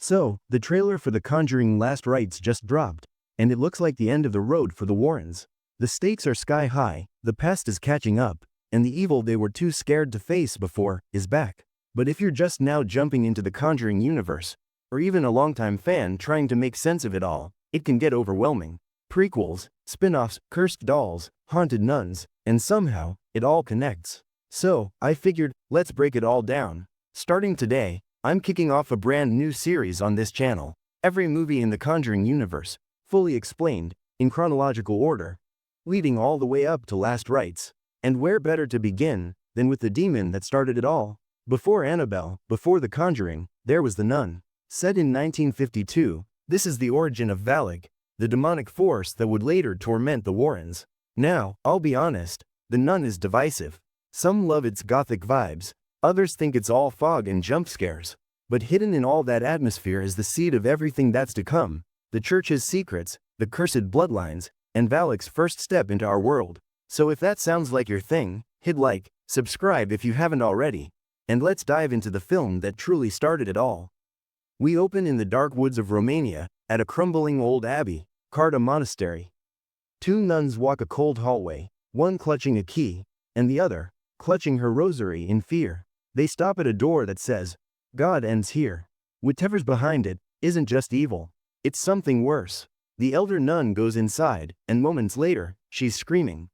So, the trailer for The Conjuring Last Rites just dropped, and it looks like the end of the road for the Warrens. The stakes are sky high, the past is catching up, and the evil they were too scared to face before is back. But if you're just now jumping into the Conjuring universe, or even a longtime fan trying to make sense of it all, it can get overwhelming. Prequels, spin-offs, cursed dolls, haunted nuns, and somehow, it all connects. So, I figured, let's break it all down. Starting today, I'm kicking off a brand new series on this channel. Every movie in the Conjuring universe, fully explained, in chronological order, leading all the way up to Last Rites. And where better to begin than with the demon that started it all? Before Annabelle, before The Conjuring, there was the Nun. Set in 1952, this is the origin of Valak, the demonic force that would later torment the Warrens. Now, I'll be honest, the Nun is divisive. Some love its gothic vibes, others think it's all fog and jump scares. But hidden in all that atmosphere is the seed of everything that's to come, the church's secrets, the cursed bloodlines, and Valak's first step into our world. So if that sounds like your thing, hit like, subscribe if you haven't already, and let's dive into the film that truly started it all. We open in the dark woods of Romania, at a crumbling old abbey, called a monastery. Two nuns walk a cold hallway, one clutching a key, and the other, clutching her rosary in fear. They stop at a door that says, "God ends here." Whatever's behind it isn't just evil, it's something worse. The elder nun goes inside, and moments later, she's screaming.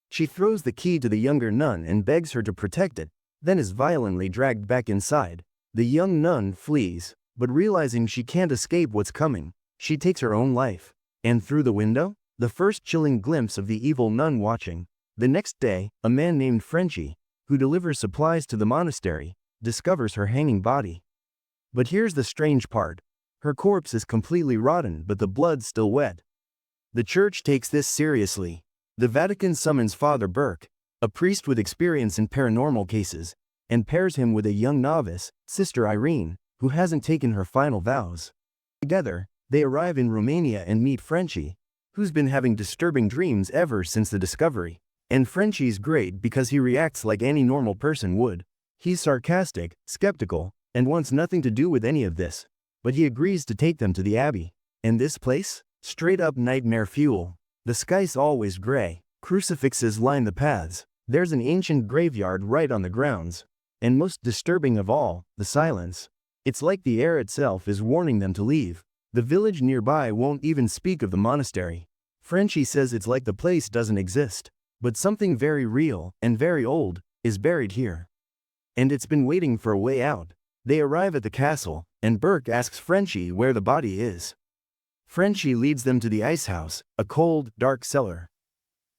She throws the key to the younger nun and begs her to protect it, then is violently dragged back inside. The young nun flees, but realizing she can't escape what's coming, she takes her own life. And through the window, the first chilling glimpse of the evil nun watching. The next day, a man named Frenchie, who delivers supplies to the monastery, discovers her hanging body. But here's the strange part. Her corpse is completely rotten, but the blood's still wet. The church takes this seriously. The Vatican summons Father Burke, a priest with experience in paranormal cases, and pairs him with a young novice, Sister Irene, who hasn't taken her final vows. Together, they arrive in Romania and meet Frenchie, who's been having disturbing dreams ever since the discovery. And Frenchie's great because he reacts like any normal person would. He's sarcastic, skeptical, and wants nothing to do with any of this. But he agrees to take them to the Abbey. And this place? Straight up nightmare fuel. The sky's always gray, crucifixes line the paths, there's an ancient graveyard right on the grounds. And most disturbing of all, the silence. It's like the air itself is warning them to leave. The village nearby won't even speak of the monastery. Frenchie says it's like the place doesn't exist. But something very real, and very old, is buried here. And it's been waiting for a way out. They arrive at the castle, and Burke asks Frenchie where the body is. Frenchie leads them to the ice house, a cold, dark cellar.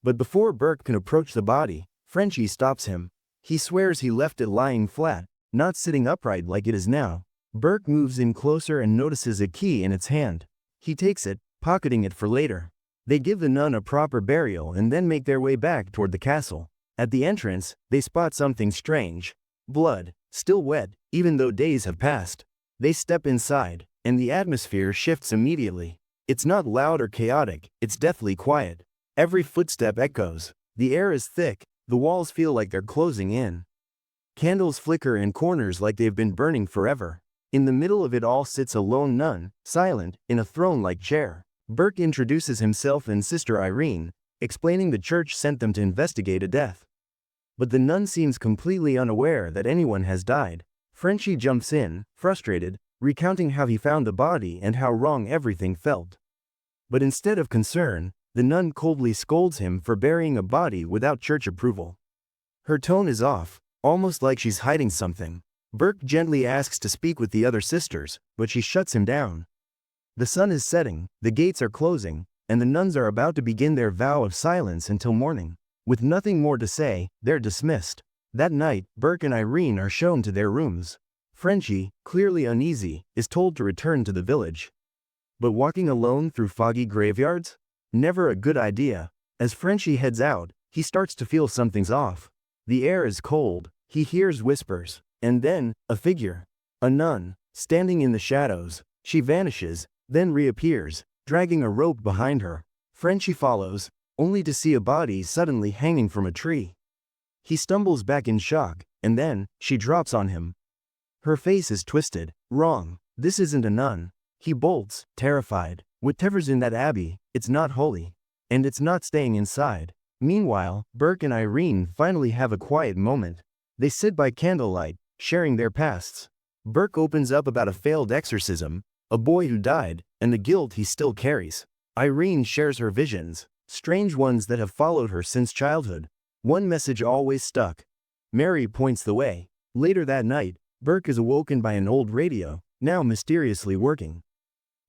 But before Burke can approach the body, Frenchie stops him. He swears he left it lying flat, not sitting upright like it is now. Burke moves in closer and notices a key in its hand. He takes it, pocketing it for later. They give the nun a proper burial and then make their way back toward the castle. At the entrance, they spot something strange. Blood, still wet, even though days have passed. They step inside, and the atmosphere shifts immediately. It's not loud or chaotic, it's deathly quiet. Every footstep echoes. The air is thick, the walls feel like they're closing in. Candles flicker in corners like they've been burning forever. In the middle of it all sits a lone nun, silent, in a throne-like chair. Burke introduces himself and Sister Irene, explaining the church sent them to investigate a death. But the nun seems completely unaware that anyone has died. Frenchie jumps in, frustrated, recounting how he found the body and how wrong everything felt. But instead of concern, the nun coldly scolds him for burying a body without church approval. Her tone is off, almost like she's hiding something. Burke gently asks to speak with the other sisters, but she shuts him down. The sun is setting, the gates are closing, and the nuns are about to begin their vow of silence until morning. With nothing more to say, they're dismissed. That night, Burke and Irene are shown to their rooms. Frenchie, clearly uneasy, is told to return to the village. But walking alone through foggy graveyards? Never a good idea. As Frenchie heads out, he starts to feel something's off. The air is cold, he hears whispers, and then, a figure. A nun, standing in the shadows. She vanishes, then reappears, dragging a rope behind her. Frenchie follows, only to see a body suddenly hanging from a tree. He stumbles back in shock, and then, she drops on him. Her face is twisted, wrong, This isn't a nun. He bolts, terrified. Whatever's in that abbey, it's not holy. And it's not staying inside. Meanwhile, Burke and Irene finally have a quiet moment. They sit by candlelight, sharing their pasts. Burke opens up about a failed exorcism, a boy who died, and the guilt he still carries. Irene shares her visions, strange ones that have followed her since childhood. One message always stuck. Mary points the way. Later that night, Burke is awoken by an old radio, now mysteriously working.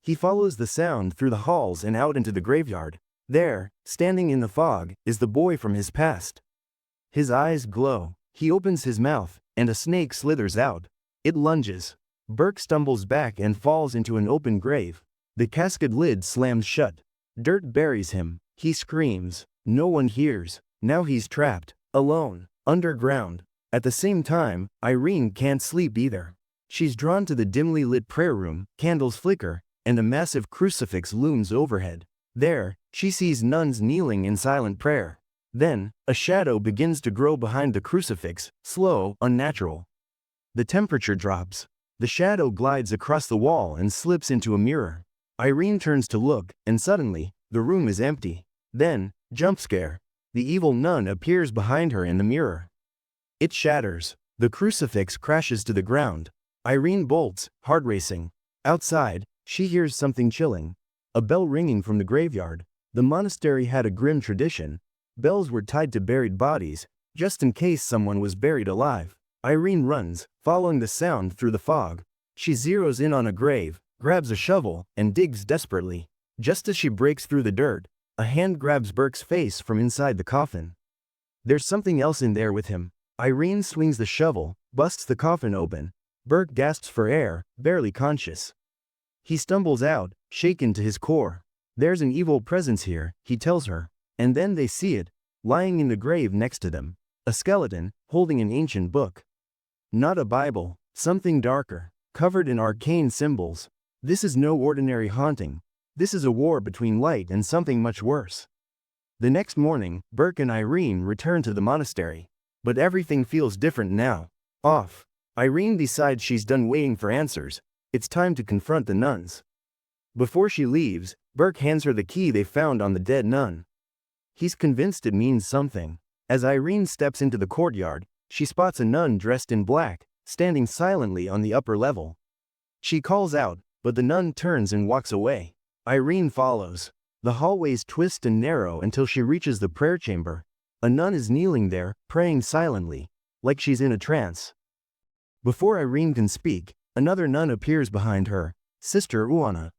He follows the sound through the halls and out into the graveyard. There, standing in the fog, is the boy from his past. His eyes glow. He opens his mouth, and a snake slithers out. It lunges. Burke stumbles back and falls into an open grave. The casket lid slams shut. Dirt buries him. He screams. No one hears. Now he's trapped, alone, underground. At the same time, Irene can't sleep either. She's drawn to the dimly lit prayer room, candles flicker, and a massive crucifix looms overhead. There, she sees nuns kneeling in silent prayer. Then, a shadow begins to grow behind the crucifix, slow, unnatural. The temperature drops. The shadow glides across the wall and slips into a mirror. Irene turns to look, and suddenly, the room is empty. Then, jump scare. The evil nun appears behind her in the mirror. It shatters. The crucifix crashes to the ground. Irene bolts, heart racing. Outside, she hears something chilling. A bell ringing from the graveyard. The monastery had a grim tradition. Bells were tied to buried bodies, just in case someone was buried alive. Irene runs, following the sound through the fog. She zeroes in on a grave, grabs a shovel, and digs desperately. Just as she breaks through the dirt, a hand grabs Burke's face from inside the coffin. There's something else in there with him. Irene swings the shovel, busts the coffin open. Burke gasps for air, barely conscious. He stumbles out, shaken to his core. There's an evil presence here, he tells her. And then they see it, lying in the grave next to them. A skeleton, holding an ancient book. Not a Bible, something darker, covered in arcane symbols. This is no ordinary haunting. This is a war between light and something much worse. The next morning, Burke and Irene return to the monastery. But everything feels different now. Off. Irene decides she's done waiting for answers. It's time to confront the nuns. Before she leaves, Burke hands her the key they found on the dead nun. He's convinced it means something. As Irene steps into the courtyard, she spots a nun dressed in black, standing silently on the upper level. She calls out, but the nun turns and walks away. Irene follows. The hallways twist and narrow until she reaches the prayer chamber. A nun is kneeling there, praying silently, like she's in a trance. Before Irene can speak, another nun appears behind her, Sister Uana.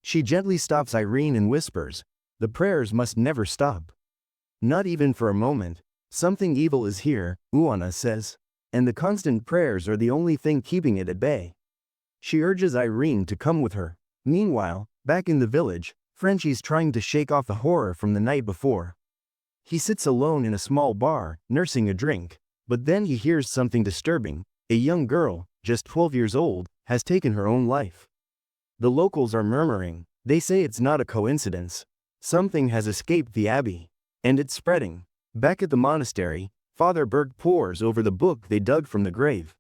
She gently stops Irene and whispers, "The prayers must never stop. Not even for a moment. Something evil is here," Uana says, "and the constant prayers are the only thing keeping it at bay." She urges Irene to come with her. Meanwhile, back in the village, Frenchie's trying to shake off the horror from the night before. He sits alone in a small bar, nursing a drink. But then he hears something disturbing. A young girl, just 12 years old, has taken her own life. The locals are murmuring. They say it's not a coincidence. Something has escaped the abbey. And it's spreading. Back at the monastery, Father Burke pores over the book they dug from the grave.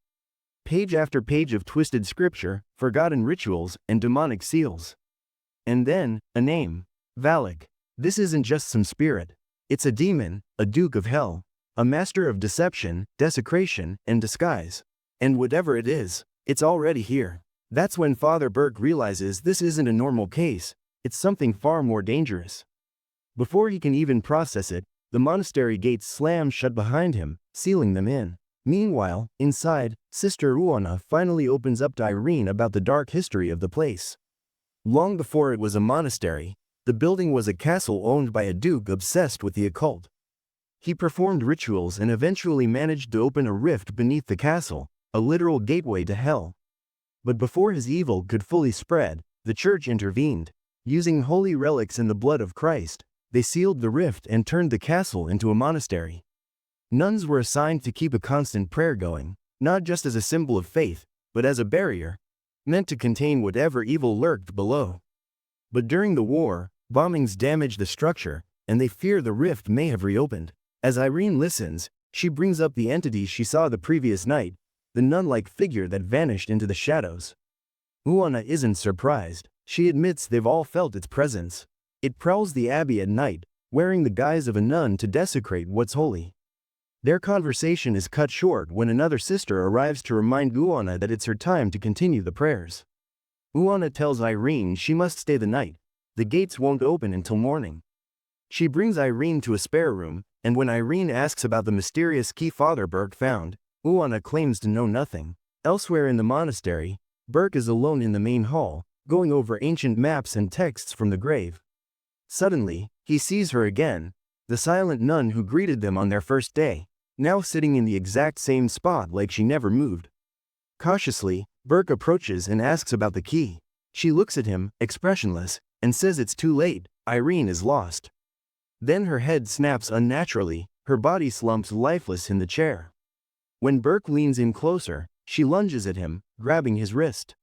Page after page of twisted scripture, forgotten rituals, and demonic seals. And then, a name. Valak. This isn't just some spirit. It's a demon, a duke of hell, a master of deception, desecration, and disguise. And whatever it is, it's already here. That's when Father Burke realizes this isn't a normal case, it's something far more dangerous. Before he can even process it, the monastery gates slam shut behind him, sealing them in. Meanwhile, inside, Sister Uana finally opens up to Irene about the dark history of the place. Long before it was a monastery, the building was a castle owned by a duke obsessed with the occult. He performed rituals and eventually managed to open a rift beneath the castle, a literal gateway to hell. But before his evil could fully spread, the church intervened. Using holy relics and the blood of Christ, they sealed the rift and turned the castle into a monastery. Nuns were assigned to keep a constant prayer going, not just as a symbol of faith, but as a barrier, meant to contain whatever evil lurked below. But during the war, bombings damaged the structure, and they fear the rift may have reopened. As Irene listens, she brings up the entity she saw the previous night, the nun-like figure that vanished into the shadows. Uana isn't surprised. She admits they've all felt its presence. It prowls the abbey at night, wearing the guise of a nun to desecrate what's holy. Their conversation is cut short when another sister arrives to remind Uana that it's her time to continue the prayers. Uana tells Irene she must stay the night. The gates won't open until morning. She brings Irene to a spare room, and when Irene asks about the mysterious key Father Burke found, Uana claims to know nothing. Elsewhere in the monastery, Burke is alone in the main hall, going over ancient maps and texts from the grave. Suddenly, he sees her again, the silent nun who greeted them on their first day, now sitting in the exact same spot like she never moved. Cautiously, Burke approaches and asks about the key. She looks at him, expressionless, and says it's too late, Irene is lost. Then her head snaps unnaturally, her body slumps lifeless in the chair. When Burke leans in closer, she lunges at him, grabbing his wrist.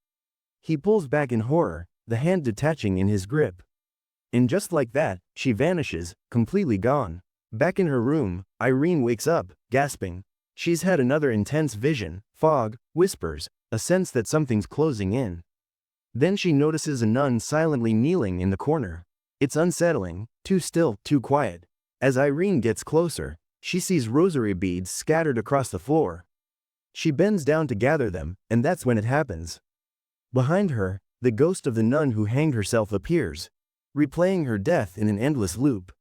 He pulls back in horror, the hand detaching in his grip. And just like that, she vanishes, completely gone. Back in her room, Irene wakes up, gasping. She's had another intense vision, fog, whispers, a sense that something's closing in. Then she notices a nun silently kneeling in the corner. It's unsettling, too still, too quiet. As Irene gets closer, she sees rosary beads scattered across the floor. She bends down to gather them, and that's when it happens. Behind her, the ghost of the nun who hanged herself appears, replaying her death in an endless loop.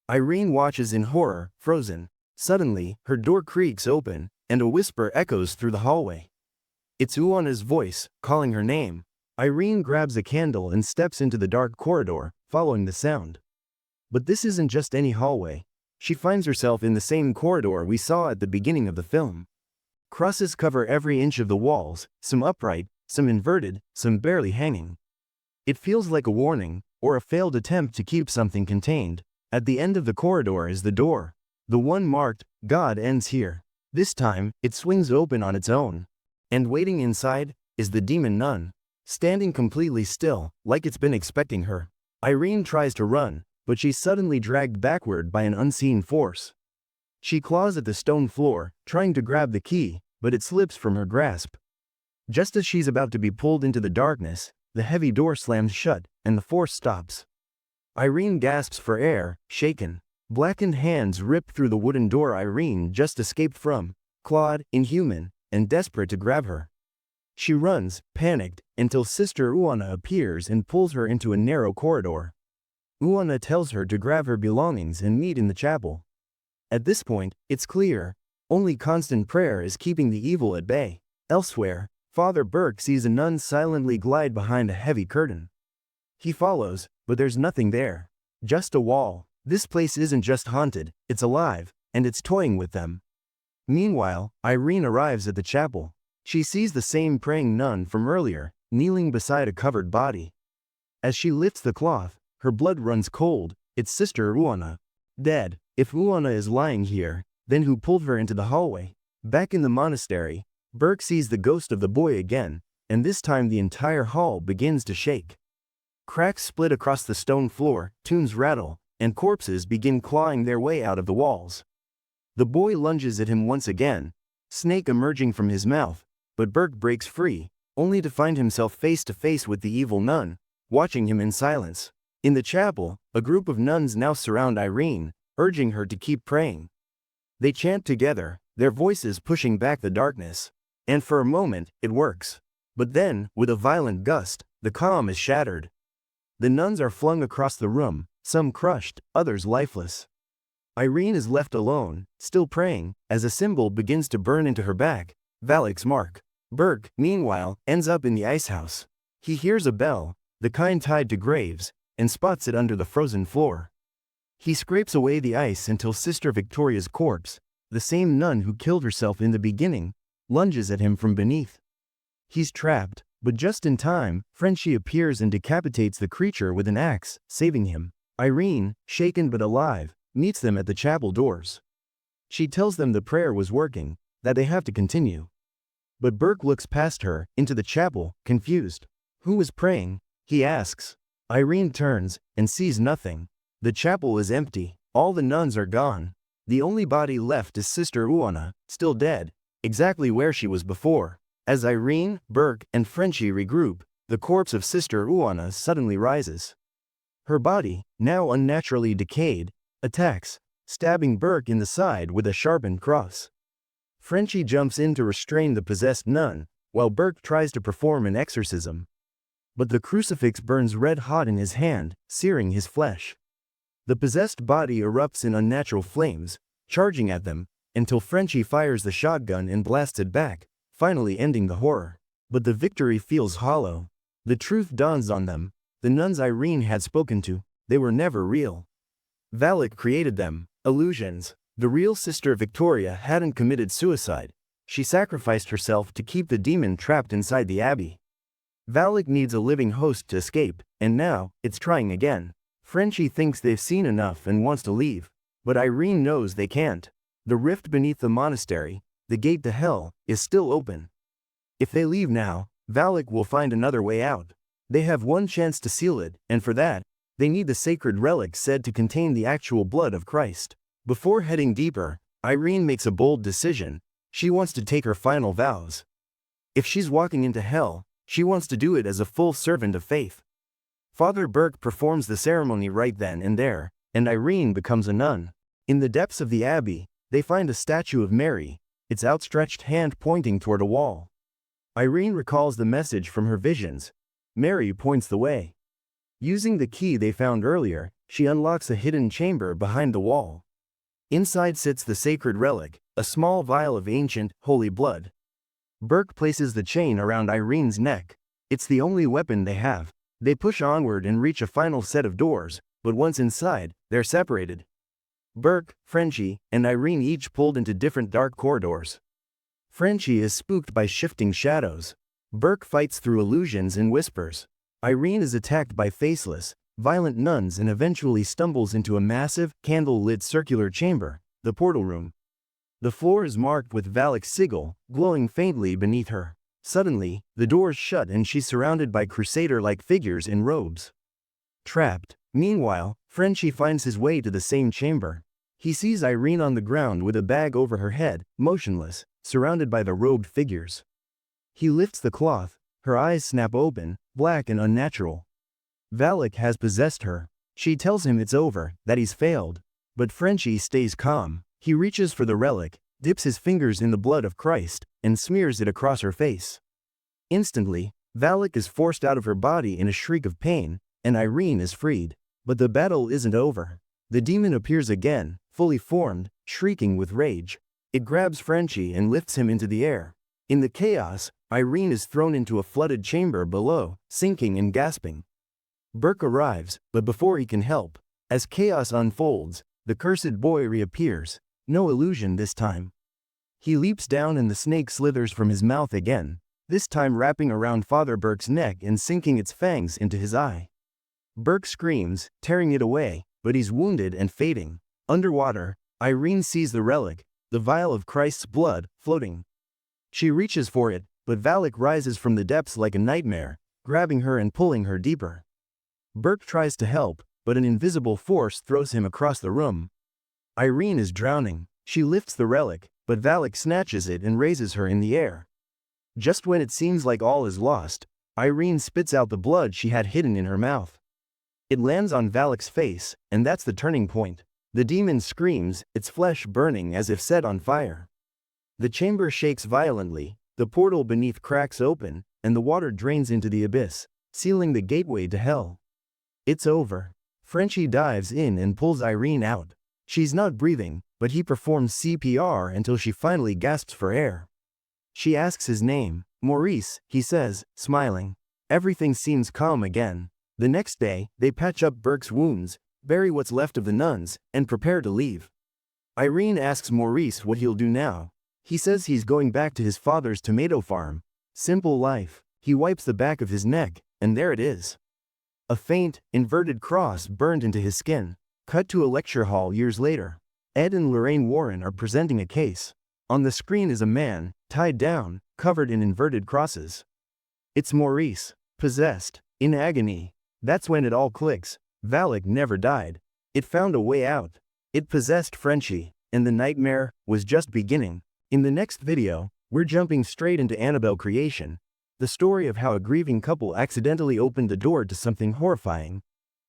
Irene watches in horror, frozen. Suddenly, her door creaks open, and a whisper echoes through the hallway. It's Uana's voice, calling her name. Irene grabs a candle and steps into the dark corridor, following the sound. But this isn't just any hallway. She finds herself in the same corridor we saw at the beginning of the film. Crosses cover every inch of the walls, some upright, some inverted, some barely hanging. It feels like a warning, or a failed attempt to keep something contained. At the end of the corridor is the door. The one marked, God ends here. This time, it swings open on its own. And waiting inside, is the demon nun, standing completely still, like it's been expecting her. Irene tries to run, but she's suddenly dragged backward by an unseen force. She claws at the stone floor, trying to grab the key, but it slips from her grasp. Just as she's about to be pulled into the darkness, the heavy door slams shut, and the force stops. Irene gasps for air, shaken. Blackened hands rip through the wooden door Irene just escaped from, clawed, inhuman, and desperate to grab her. She runs, panicked, until Sister Uana appears and pulls her into a narrow corridor. Uana tells her to grab her belongings and meet in the chapel. At this point, it's clear, only constant prayer is keeping the evil at bay. Elsewhere, Father Burke sees a nun silently glide behind a heavy curtain. He follows, but there's nothing there. Just a wall. This place isn't just haunted, it's alive, and it's toying with them. Meanwhile, Irene arrives at the chapel. She sees the same praying nun from earlier, kneeling beside a covered body. As she lifts the cloth, her blood runs cold. It's Sister Uana. Dead. If Uana is lying here, then who pulled her into the hallway? Back in the monastery, Burke sees the ghost of the boy again, and this time the entire hall begins to shake. Cracks split across the stone floor, tunes rattle, and corpses begin clawing their way out of the walls. The boy lunges at him once again, snake emerging from his mouth, but Burke breaks free, only to find himself face to face with the evil nun, watching him in silence. In the chapel, a group of nuns now surround Irene, urging her to keep praying. They chant together, their voices pushing back the darkness. And for a moment, it works. But then, with a violent gust, the calm is shattered. The nuns are flung across the room, some crushed, others lifeless. Irene is left alone, still praying, as a symbol begins to burn into her back, Valak's mark. Burke, meanwhile, ends up in the icehouse. He hears a bell, the kind tied to graves, and spots it under the frozen floor. He scrapes away the ice until Sister Victoria's corpse, the same nun who killed herself in the beginning, lunges at him from beneath. He's trapped, but just in time, Frenchie appears and decapitates the creature with an axe, saving him. Irene, shaken but alive, meets them at the chapel doors. She tells them the prayer was working, that they have to continue. But Burke looks past her, into the chapel, confused. Who is praying? He asks. Irene turns, and sees nothing. The chapel is empty, all the nuns are gone. The only body left is Sister Uana, still dead, exactly where she was before. As Irene, Burke, and Frenchie regroup, the corpse of Sister Uana suddenly rises. Her body, now unnaturally decayed, attacks, stabbing Burke in the side with a sharpened cross. Frenchie jumps in to restrain the possessed nun, while Burke tries to perform an exorcism. But the crucifix burns red hot in his hand, searing his flesh. The possessed body erupts in unnatural flames, charging at them, until Frenchie fires the shotgun and blasts it back, finally ending the horror. But the victory feels hollow. The truth dawns on them. The nuns Irene had spoken to, they were never real. Valak created them, illusions. The real Sister Victoria hadn't committed suicide. She sacrificed herself to keep the demon trapped inside the Abbey. Valak needs a living host to escape, and now, it's trying again. Frenchie thinks they've seen enough and wants to leave, but Irene knows they can't. The rift beneath the monastery, the gate to hell, is still open. If they leave now, Valak will find another way out. They have one chance to seal it, and for that, they need the sacred relic said to contain the actual blood of Christ. Before heading deeper, Irene makes a bold decision. She wants to take her final vows. If she's walking into hell, she wants to do it as a full servant of faith. Father Burke performs the ceremony right then and there, and Irene becomes a nun. In the depths of the Abbey, they find a statue of Mary, its outstretched hand pointing toward a wall. Irene recalls the message from her visions. Mary points the way. Using the key they found earlier, she unlocks a hidden chamber behind the wall. Inside sits the sacred relic, a small vial of ancient, holy blood. Burke places the chain around Irene's neck. It's the only weapon they have. They push onward and reach a final set of doors, but once inside, they're separated. Burke, Frenchie, and Irene each pulled into different dark corridors. Frenchie is spooked by shifting shadows. Burke fights through illusions and whispers. Irene is attacked by faceless, violent nuns and eventually stumbles into a massive, candle-lit circular chamber, the portal room. The floor is marked with Valak's sigil, glowing faintly beneath her. Suddenly, the doors shut and she's surrounded by crusader-like figures in robes. Trapped. Meanwhile, Frenchie finds his way to the same chamber. He sees Irene on the ground with a bag over her head, motionless, surrounded by the robed figures. He lifts the cloth. Her eyes snap open, black and unnatural. Valak has possessed her. She tells him it's over, that he's failed. But Frenchie stays calm. He reaches for the relic, dips his fingers in the blood of Christ, and smears it across her face. Instantly, Valak is forced out of her body in a shriek of pain, and Irene is freed. But the battle isn't over. The demon appears again, fully formed, shrieking with rage. It grabs Frenchie and lifts him into the air. In the chaos, Irene is thrown into a flooded chamber below, sinking and gasping. Burke arrives, but before he can help, as chaos unfolds, the cursed boy reappears. No illusion this time. He leaps down and the snake slithers from his mouth again, this time wrapping around Father Burke's neck and sinking its fangs into his eye. Burke screams, tearing it away, but he's wounded and fading. Underwater, Irene sees the relic, the vial of Christ's blood, floating. She reaches for it, but Valak rises from the depths like a nightmare, grabbing her and pulling her deeper. Burke tries to help, but an invisible force throws him across the room. Irene is drowning. She lifts the relic, but Valak snatches it and raises her in the air. Just when it seems like all is lost, Irene spits out the blood she had hidden in her mouth. It lands on Valak's face, and that's the turning point. The demon screams, its flesh burning as if set on fire. The chamber shakes violently, the portal beneath cracks open, and the water drains into the abyss, sealing the gateway to hell. It's over. Frenchie dives in and pulls Irene out. She's not breathing, but he performs CPR until she finally gasps for air. She asks his name. Maurice, he says, smiling. Everything seems calm again. The next day, they patch up Burke's wounds, bury what's left of the nuns, and prepare to leave. Irene asks Maurice what he'll do now. He says he's going back to his father's tomato farm. Simple life. He wipes the back of his neck, and there it is. A faint, inverted cross burned into his skin. Cut to a lecture hall years later. Ed and Lorraine Warren are presenting a case. On the screen is a man, tied down, covered in inverted crosses. It's Maurice, possessed, in agony. That's when it all clicks. Valak never died. It found a way out. It possessed Frenchie, and the nightmare was just beginning. In the next video, we're jumping straight into Annabelle creation. The story of how a grieving couple accidentally opened the door to something horrifying,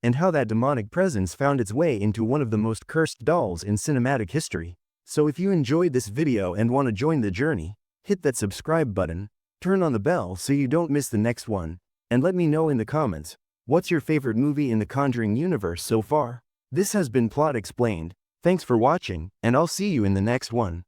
and how that demonic presence found its way into one of the most cursed dolls in cinematic history. So if you enjoyed this video and want to join the journey, hit that subscribe button, turn on the bell so you don't miss the next one, and let me know in the comments, what's your favorite movie in the Conjuring universe so far? This has been Plot Explained. Thanks for watching, and I'll see you in the next one.